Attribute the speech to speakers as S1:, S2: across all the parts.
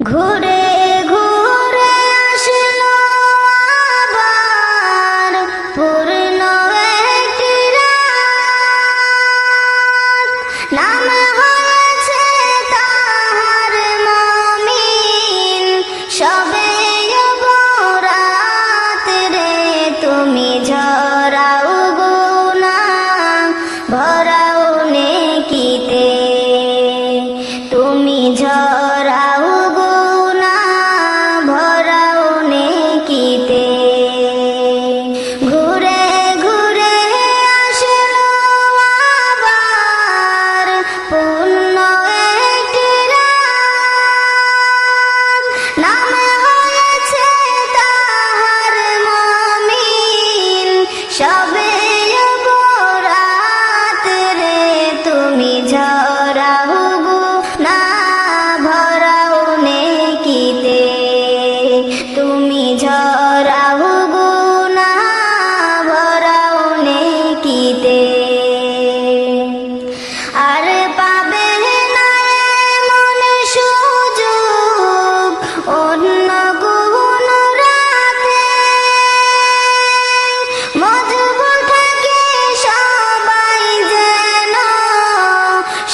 S1: ঘুরে ঘুরে আসলো আবার পূর্ণ একটি রাত, নাম হয়েছে তাহার মুমিন। সবে বরাত রে তুমি ঝরাও গুনাহ ভরাও নেকিতে, তুমি ঝরাও ঘুরে ঘুরে আসলো আবার পূর্ণ একটি রাত, নাম হয়েছে তাহার মুমিন। সবে বরাত রে তুমি ঝরাও গুনাহ ভরাও নেকিতে, তুমি ঝরাও আর পাবে না এমন সুযোগ অন্য কোন রাতে। মজবুর থাকে সবাই যেন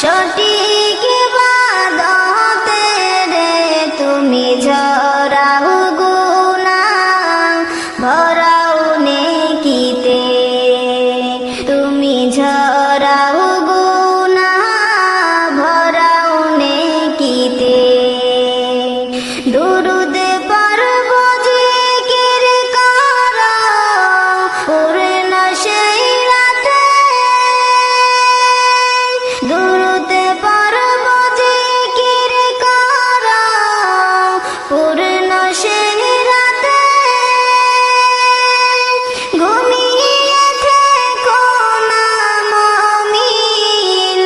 S1: সঠিক ইবাদতে রে তুমি ঝরাও গুনাহ ভরাও নেকিতে, তুমি ঝরাও দুরুদ পড়ব জিকির কর পূর্ণ সেই রাতে, দুরুদ পড়ব জিকির কর পূর্ণ সেই রাতে। ঘুমিয়ে থেকো না মুমিন,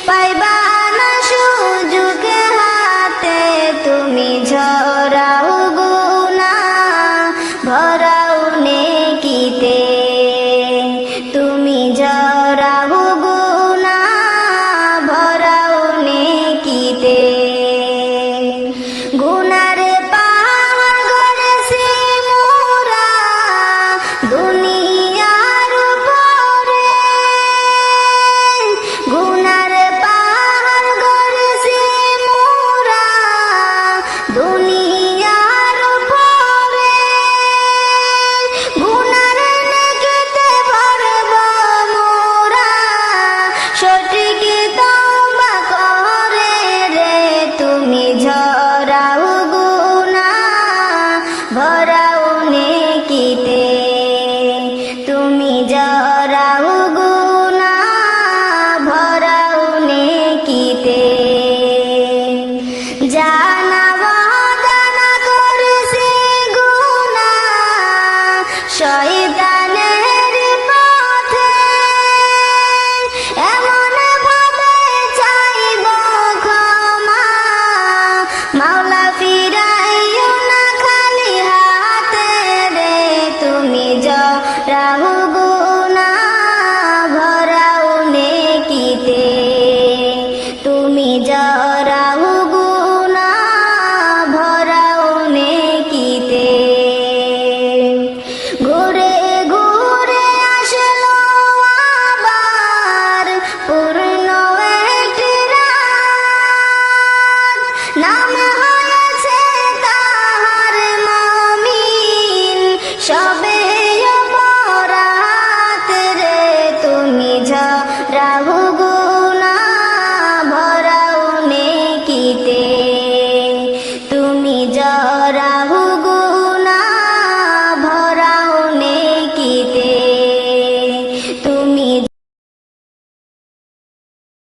S1: পাইবা না সুযোগ হাতে, তুমি ঝরাও গুনাহ ভরাও নেকিতে, তুমি ঝরাও গুনাহ ভরাও নেকিতে। গুনার পাহাড় গড়েছি মোরা দুনিয়ার উপরে, গুনার পাহাড় গড়েছি মোরা দুনিয়ার উপরে। গুনার নেকিতে ভরব মোরা সঠিক তওবা করে রে, তুমি ঝরাও গুনাহ ভরাও নেকিতে, তুমি ঝরাও গুনাহ ভরাও নেকিতে। যা